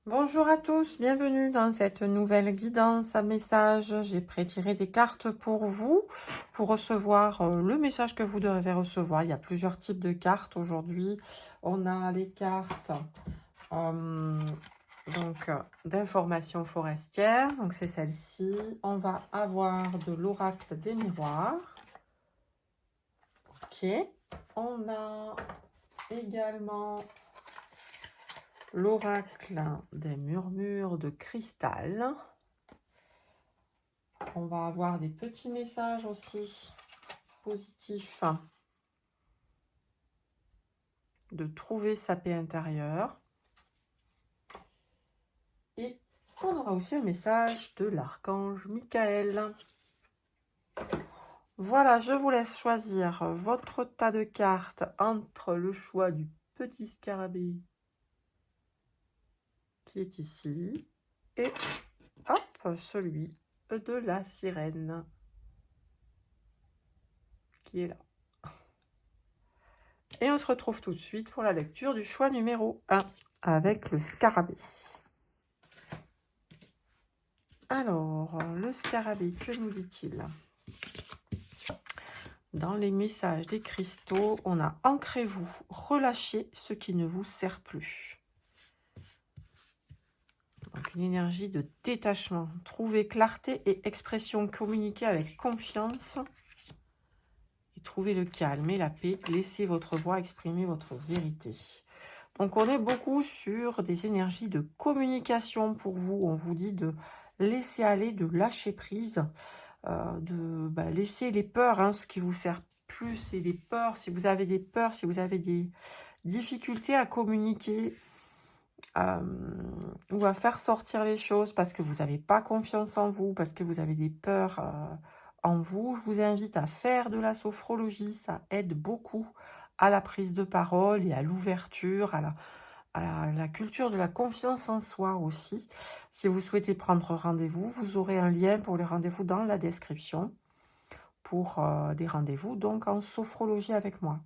Bonjour à tous, bienvenue dans cette nouvelle guidance à message. J'ai prétiré des cartes pour vous, pour recevoir le message que vous devez recevoir. Il y a plusieurs types de cartes aujourd'hui. On a les cartes euh, d'information forestière, donc c'est celle-ci. On va avoir de l'oracle des miroirs. Ok. On a également l'oracle des murmures de cristal. On va avoir des petits messages aussi positifs de trouver sa paix intérieure. Et on aura aussi un message de l'archange Michael. Voilà, je vous laisse choisir votre tas de cartes entre le choix du petit scarabée qui est ici et hop, celui de la sirène qui est là. Et on se retrouve tout de suite pour la lecture du choix numéro 1 avec le scarabée. Alors, le scarabée, que nous dit-il? Dans les messages des cristaux, on a « Ancrez-vous, relâchez ce qui ne vous sert plus ». Donc, une énergie de détachement. Trouvez clarté et expression, communiquez avec confiance. Et trouvez le calme et la paix. Laissez votre voix exprimer votre vérité. Donc, on est beaucoup sur des énergies de communication pour vous. On vous dit de laisser aller, de lâcher prise. De laisser les peurs, ce qui vous sert plus, c'est les peurs. Si vous avez des peurs, si vous avez des difficultés à communiquer ou à faire sortir les choses parce que vous n'avez pas confiance en vous, parce que vous avez des peurs en vous, je vous invite à faire de la sophrologie. Ça aide beaucoup à la prise de parole et à l'ouverture, à la culture de la confiance en soi aussi. Si vous souhaitez prendre rendez-vous, vous aurez un lien pour les rendez-vous dans la description pour des rendez-vous donc en sophrologie avec moi.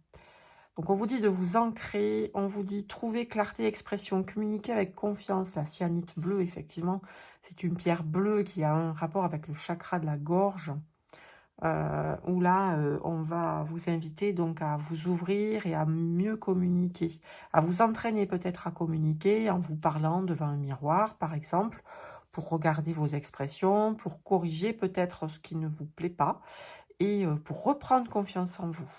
Donc on vous dit de vous ancrer, on vous dit trouver clarté, expression, communiquer avec confiance. La cyanite bleue, effectivement, c'est une pierre bleue qui a un rapport avec le chakra de la gorge. Où là, on va vous inviter donc à vous ouvrir et à mieux communiquer, à vous entraîner peut-être à communiquer en vous parlant devant un miroir, par exemple, pour regarder vos expressions, pour corriger peut-être ce qui ne vous plaît pas et pour reprendre confiance en vous.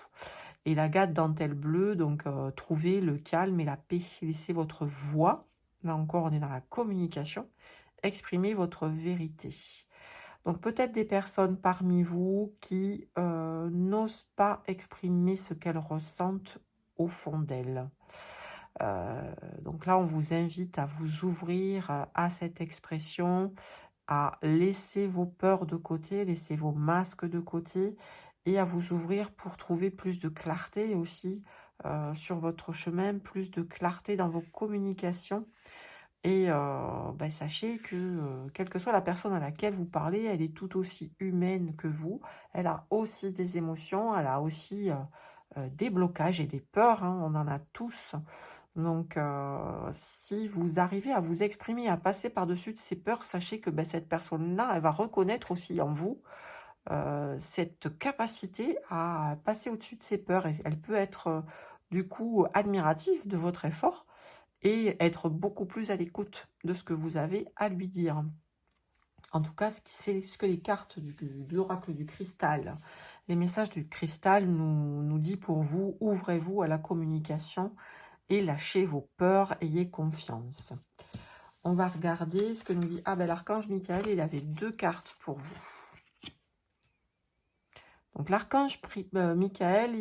Et la gâte dentelle bleue, donc trouvez le calme et la paix, laissez votre voix, là encore on est dans la communication, exprimez votre vérité. Donc peut-être des personnes parmi vous qui n'osent pas exprimer ce qu'elles ressentent au fond d'elles. Donc là, on vous invite à vous ouvrir à cette expression, à laisser vos peurs de côté, laisser vos masques de côté et à vous ouvrir pour trouver plus de clarté aussi sur votre chemin, plus de clarté dans vos communications. Et sachez que, quelle que soit la personne à laquelle vous parlez, elle est tout aussi humaine que vous. Elle a aussi des émotions, elle a aussi des blocages et des peurs, on en a tous. Donc, si vous arrivez à vous exprimer, à passer par-dessus de ces peurs, sachez que cette personne-là, elle va reconnaître aussi en vous cette capacité à passer au-dessus de ses peurs. Et elle peut être du coup admirative de votre effort, et être beaucoup plus à l'écoute de ce que vous avez à lui dire. En tout cas, c'est ce que les cartes de l'oracle du cristal, les messages du cristal nous dit pour vous. Ouvrez-vous à la communication et lâchez vos peurs, ayez confiance. On va regarder ce que nous dit l'archange Michael. Il avait 2 cartes pour vous. Donc l'archange Michael,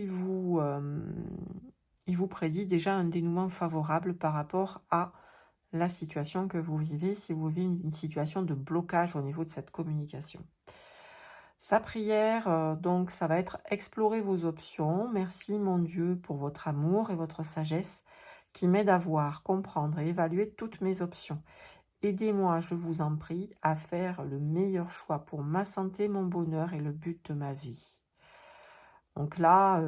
il vous prédit déjà un dénouement favorable par rapport à la situation que vous vivez, si vous vivez une situation de blocage au niveau de cette communication. Sa prière, donc, ça va être explorer vos options. Merci mon Dieu pour votre amour et votre sagesse qui m'aide à voir, comprendre et évaluer toutes mes options. Aidez-moi, je vous en prie, à faire le meilleur choix pour ma santé, mon bonheur et le but de ma vie. Donc là,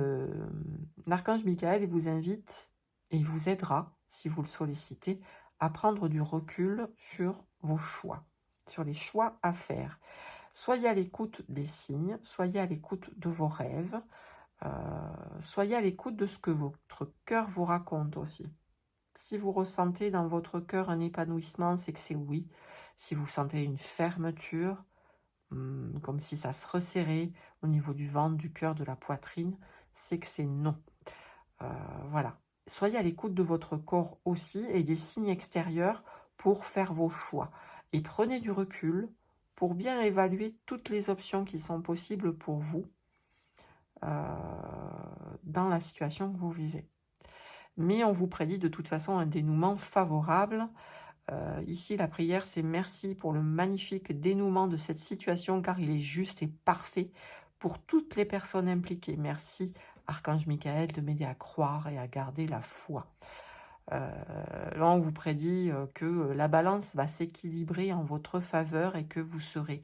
l'archange Michael, il vous invite et il vous aidera, si vous le sollicitez, à prendre du recul sur vos choix, sur les choix à faire. Soyez à l'écoute des signes, soyez à l'écoute de vos rêves, soyez à l'écoute de ce que votre cœur vous raconte aussi. Si vous ressentez dans votre cœur un épanouissement, c'est que c'est oui. Si vous sentez une fermeture, comme si ça se resserrait au niveau du ventre, du cœur, de la poitrine, c'est que c'est non. Voilà. Soyez à l'écoute de votre corps aussi et des signes extérieurs pour faire vos choix. Et prenez du recul pour bien évaluer toutes les options qui sont possibles pour vous dans la situation que vous vivez. Mais on vous prédit de toute façon un dénouement favorable. Ici, la prière, c'est merci pour le magnifique dénouement de cette situation, car il est juste et parfait pour toutes les personnes impliquées. Merci, Archange Michael, de m'aider à croire et à garder la foi. Là, on vous prédit que la balance va s'équilibrer en votre faveur et que vous serez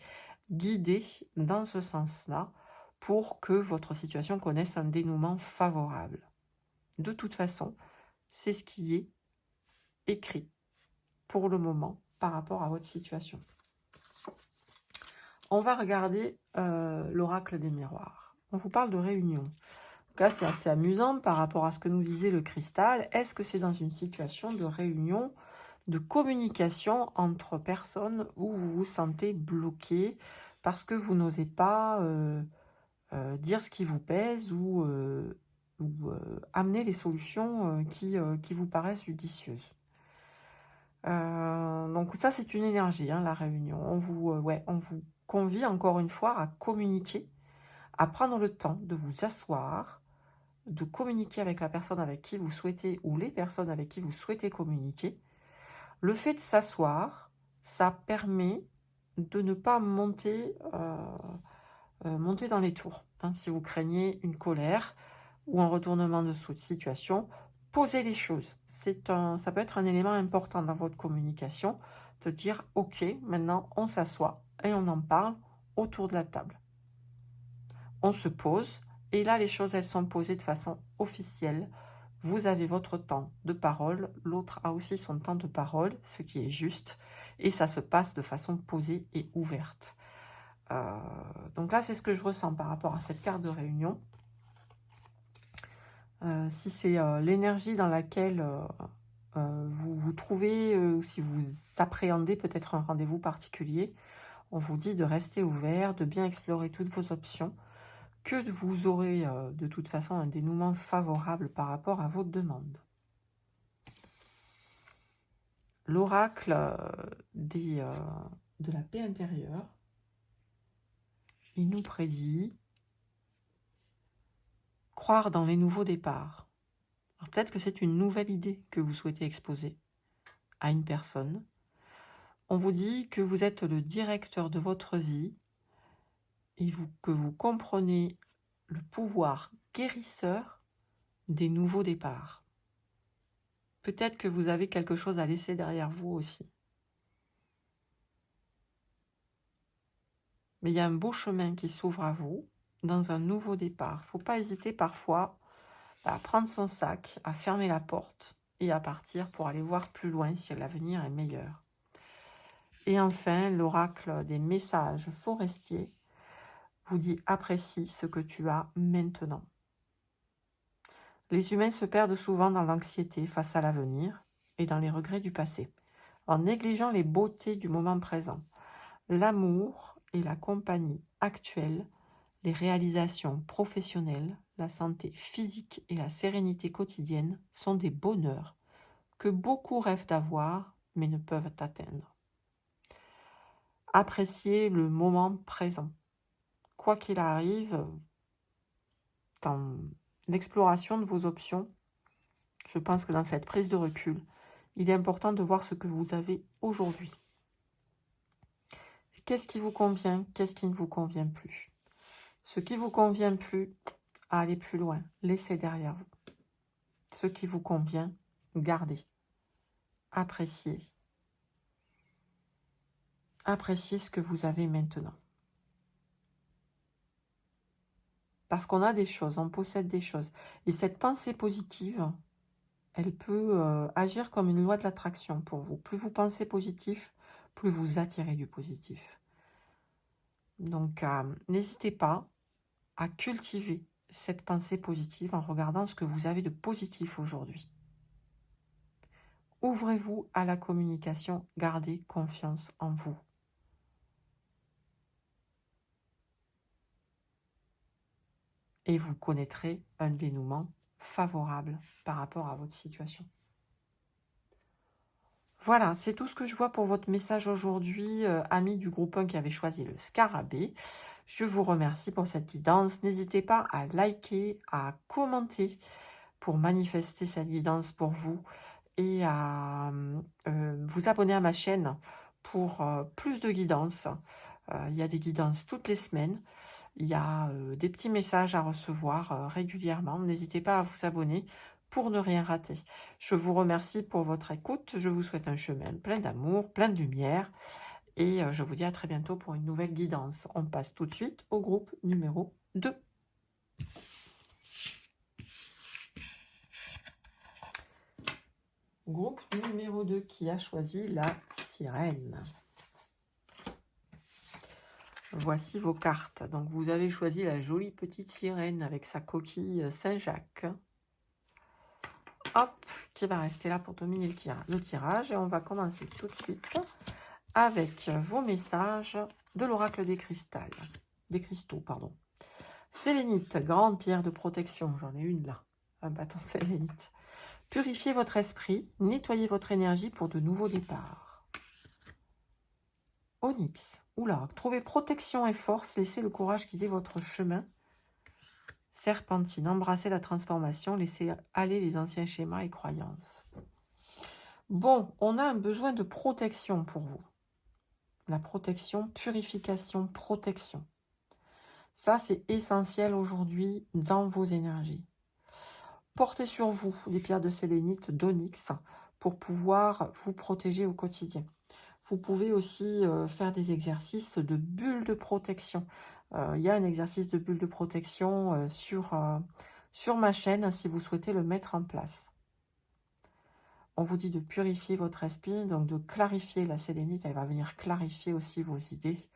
guidé dans ce sens-là pour que votre situation connaisse un dénouement favorable. De toute façon, c'est ce qui est écrit pour le moment par rapport à votre situation. On va regarder l'oracle des miroirs. On vous parle de réunion. Donc là, c'est assez amusant par rapport à ce que nous disait le cristal. Est-ce que c'est dans une situation de réunion, de communication entre personnes où vous vous sentez bloqué parce que vous n'osez pas dire ce qui vous pèse ou amener les solutions qui vous paraissent judicieuses? Donc ça, c'est une énergie, hein, la réunion. On vous convie encore une fois à communiquer, à prendre le temps de vous asseoir, de communiquer avec la personne avec qui vous souhaitez ou les personnes avec qui vous souhaitez communiquer. Le fait de s'asseoir, ça permet de ne pas monter dans les tours. Hein. Si vous craignez une colère ou un retournement de situation, posez les choses. Ça peut être un élément important dans votre communication, de dire « Ok, maintenant on s'assoit et on en parle autour de la table. » On se pose et là les choses elles sont posées de façon officielle. Vous avez votre temps de parole, l'autre a aussi son temps de parole, ce qui est juste, et ça se passe de façon posée et ouverte. Donc là, c'est ce que je ressens par rapport à cette carte de réunion. Si c'est l'énergie dans laquelle vous vous trouvez, ou si vous appréhendez peut-être un rendez-vous particulier, on vous dit de rester ouvert, de bien explorer toutes vos options, que vous aurez de toute façon un dénouement favorable par rapport à votre demande. L'oracle de la paix intérieure, il nous prédit croire dans les nouveaux départs. Peut-être que c'est une nouvelle idée que vous souhaitez exposer à une personne. On vous dit que vous êtes le directeur de votre vie et que vous comprenez le pouvoir guérisseur des nouveaux départs. Peut-être que vous avez quelque chose à laisser derrière vous aussi. Mais il y a un beau chemin qui s'ouvre à vous dans un nouveau départ. Il ne faut pas hésiter parfois à prendre son sac, à fermer la porte et à partir pour aller voir plus loin si l'avenir est meilleur. Et enfin, l'oracle des messages forestiers vous dit « Apprécie ce que tu as maintenant ». Les humains se perdent souvent dans l'anxiété face à l'avenir et dans les regrets du passé, en négligeant les beautés du moment présent. L'amour et la compagnie actuelle, les réalisations professionnelles, la santé physique et la sérénité quotidienne sont des bonheurs que beaucoup rêvent d'avoir mais ne peuvent atteindre. Appréciez le moment présent. Quoi qu'il arrive, dans l'exploration de vos options, je pense que dans cette prise de recul, il est important de voir ce que vous avez aujourd'hui. Qu'est-ce qui vous convient? Qu'est-ce qui ne vous convient plus? Ce qui vous convient plus, allez plus loin, laissez derrière vous. Ce qui vous convient, gardez. Appréciez. Appréciez ce que vous avez maintenant. Parce qu'on a des choses, on possède des choses. Et cette pensée positive, elle peut agir comme une loi de l'attraction pour vous. Plus vous pensez positif, plus vous attirez du positif. Donc, n'hésitez pas à cultiver cette pensée positive en regardant ce que vous avez de positif aujourd'hui. Ouvrez-vous à la communication, gardez confiance en vous. Et vous connaîtrez un dénouement favorable par rapport à votre situation. Voilà, c'est tout ce que je vois pour votre message aujourd'hui, amis du groupe 1 qui avait choisi le scarabée. Je vous remercie pour cette guidance. N'hésitez pas à liker, à commenter pour manifester cette guidance pour vous et à vous abonner à ma chaîne pour plus de guidance. Il y a des guidances toutes les semaines. Il y a des petits messages à recevoir régulièrement. N'hésitez pas à vous abonner pour ne rien rater. Je vous remercie pour votre écoute. Je vous souhaite un chemin plein d'amour, plein de lumière. Et je vous dis à très bientôt pour une nouvelle guidance. On passe tout de suite au groupe numéro 2. Groupe numéro 2 qui a choisi la sirène. Voici vos cartes. Donc vous avez choisi la jolie petite sirène avec sa coquille Saint-Jacques. Hop, qui va rester là pour dominer le tirage. Et on va commencer tout de suite avec vos messages de l'oracle des cristaux, pardon. Sélénite, grande pierre de protection. J'en ai une là, un bâton sélénite. Purifiez votre esprit, nettoyez votre énergie pour de nouveaux départs. Onyx, oula, trouvez protection et force, laissez le courage guider votre chemin. Serpentine, embrassez la transformation, laissez aller les anciens schémas et croyances. Bon, on a un besoin de protection pour vous. La protection, purification, protection. Ça, c'est essentiel aujourd'hui dans vos énergies. Portez sur vous des pierres de sélénite, d'onyx, pour pouvoir vous protéger au quotidien. Vous pouvez aussi faire des exercices de bulles de protection. Il y a un exercice de bulle de protection sur ma chaîne si vous souhaitez le mettre en place. On vous dit de purifier votre esprit, donc de clarifier la sélénite. Elle va venir clarifier aussi vos idées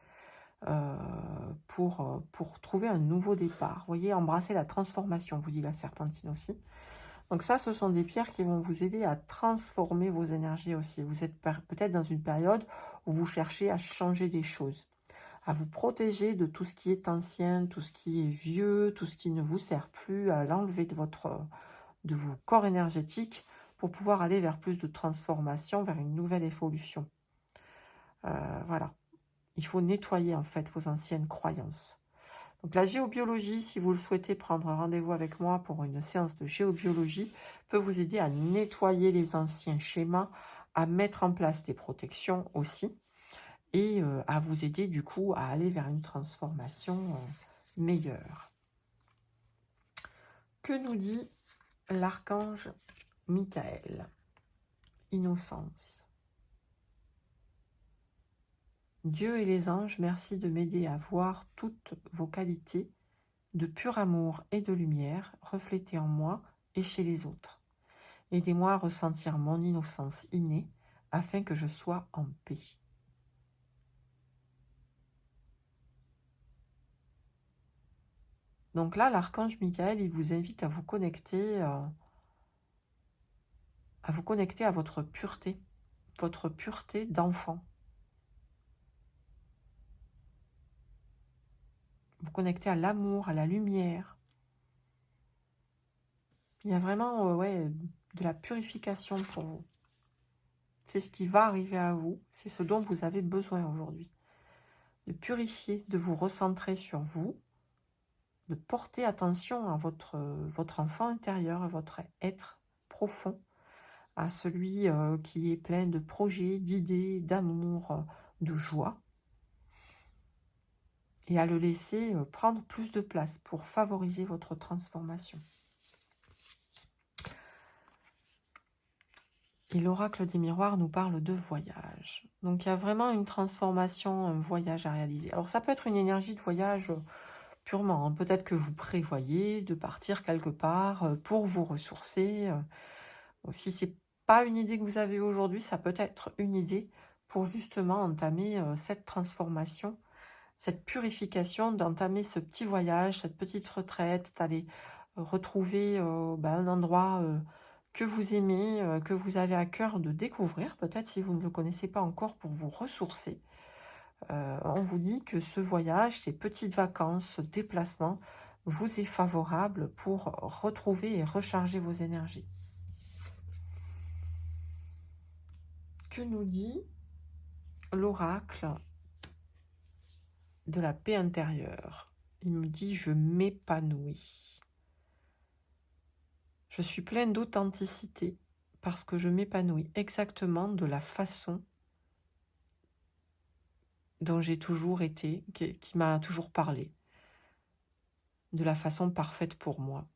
pour trouver un nouveau départ. Vous voyez, embrasser la transformation, vous dit la serpentine aussi. Donc ça, ce sont des pierres qui vont vous aider à transformer vos énergies aussi. Vous êtes peut-être dans une période où vous cherchez à changer des choses, à vous protéger de tout ce qui est ancien, tout ce qui est vieux, tout ce qui ne vous sert plus, à l'enlever de vos corps énergétiques pour pouvoir aller vers plus de transformation, vers une nouvelle évolution. Voilà. Il faut nettoyer en fait vos anciennes croyances. Donc la géobiologie, si vous le souhaitez prendre rendez-vous avec moi pour une séance de géobiologie, peut vous aider à nettoyer les anciens schémas, à mettre en place des protections aussi, et à vous aider du coup à aller vers une transformation meilleure. Que nous dit l'archange Michael? Innocence. Dieu et les anges, merci de m'aider à voir toutes vos qualités de pur amour et de lumière reflétées en moi et chez les autres. Aidez-moi à ressentir mon innocence innée afin que je sois en paix. Donc là, l'archange Michael, il vous invite à vous connecter à votre pureté d'enfant. Vous connecter à l'amour, à la lumière. Il y a vraiment de la purification pour vous. C'est ce qui va arriver à vous, c'est ce dont vous avez besoin aujourd'hui. De purifier, de vous recentrer sur vous, de porter attention à votre enfant intérieur, à votre être profond, à celui qui est plein de projets, d'idées, d'amour, de joie, et à le laisser prendre plus de place pour favoriser votre transformation. Et l'oracle des miroirs nous parle de voyage. Donc il y a vraiment une transformation, un voyage à réaliser. Alors ça peut être une énergie de voyage purement. Hein. Peut-être que vous prévoyez de partir quelque part pour vous ressourcer. Si ce n'est pas une idée que vous avez aujourd'hui, ça peut être une idée pour justement entamer cette transformation, cette purification, d'entamer ce petit voyage, cette petite retraite, d'aller retrouver un endroit que vous aimez, que vous avez à cœur de découvrir, peut-être si vous ne le connaissez pas encore, pour vous ressourcer. On vous dit que ce voyage, ces petites vacances, ce déplacement vous est favorable pour retrouver et recharger vos énergies. Que nous dit l'oracle de la paix intérieure? Il me dit: je m'épanouis. Je suis pleine d'authenticité parce que je m'épanouis exactement de la façon dont j'ai toujours été, qui m'a toujours parlé, de la façon parfaite pour moi.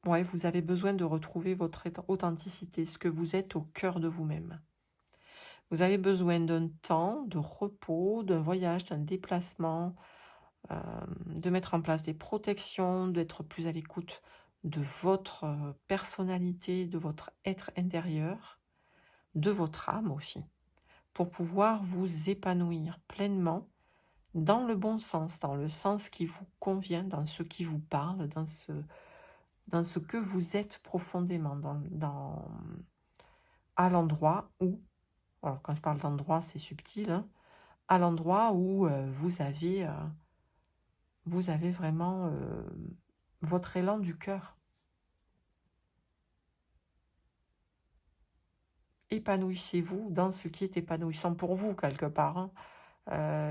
Ouais, vous avez besoin de retrouver votre authenticité, ce que vous êtes au cœur de vous-même. Vous avez besoin d'un temps de repos, d'un voyage, d'un déplacement, de mettre en place des protections, d'être plus à l'écoute de votre personnalité, de votre être intérieur, de votre âme aussi, pour pouvoir vous épanouir pleinement dans le bon sens, dans le sens qui vous convient, dans ce qui vous parle, dans ce que vous êtes profondément, à l'endroit où, alors quand je parle d'endroit c'est subtil, hein, à l'endroit où vous avez vraiment votre élan du cœur. Épanouissez-vous dans ce qui est épanouissant pour vous, quelque part. Hein.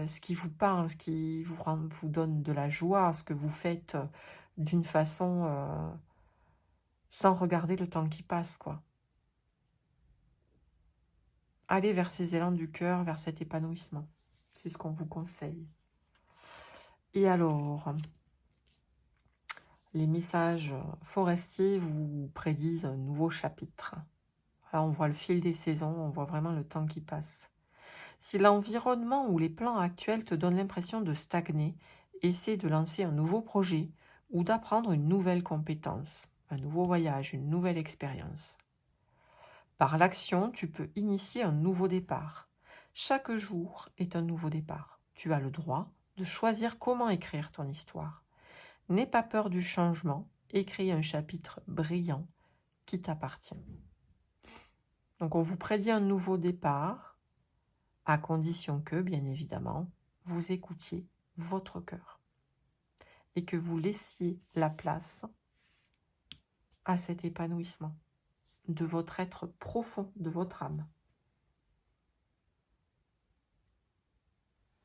Ce qui vous parle, ce qui vous donne de la joie, ce que vous faites d'une façon sans regarder le temps qui passe, quoi. Allez vers ces élans du cœur, vers cet épanouissement. C'est ce qu'on vous conseille. Et alors, les messages forestiers vous prédisent un nouveau chapitre. Là, on voit le fil des saisons, on voit vraiment le temps qui passe. Si l'environnement ou les plans actuels te donnent l'impression de stagner, essaie de lancer un nouveau projet ou d'apprendre une nouvelle compétence, un nouveau voyage, une nouvelle expérience. Par l'action, tu peux initier un nouveau départ. Chaque jour est un nouveau départ. Tu as le droit de choisir comment écrire ton histoire. N'aie pas peur du changement, écris un chapitre brillant qui t'appartient. Donc on vous prédit un nouveau départ, à condition que, bien évidemment, vous écoutiez votre cœur et que vous laissiez la place à cet épanouissement de votre être profond, de votre âme.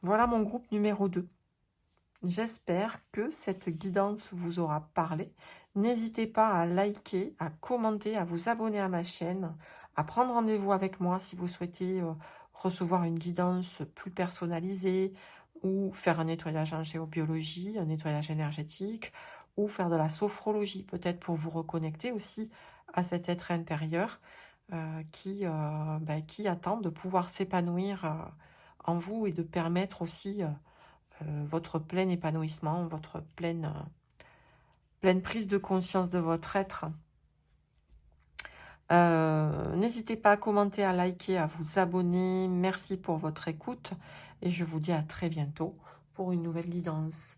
Voilà mon groupe numéro 2. J'espère que cette guidance vous aura parlé. N'hésitez pas à liker, à commenter, à vous abonner à ma chaîne, à prendre rendez-vous avec moi si vous souhaitez recevoir une guidance plus personnalisée ou faire un nettoyage en géobiologie, un nettoyage énergétique ou faire de la sophrologie, peut-être pour vous reconnecter aussi à cet être intérieur qui attend de pouvoir s'épanouir en vous et de permettre aussi votre plein épanouissement, votre pleine prise de conscience de votre être. N'hésitez pas à commenter, à liker, à vous abonner. Merci pour votre écoute et je vous dis à très bientôt pour une nouvelle guidance.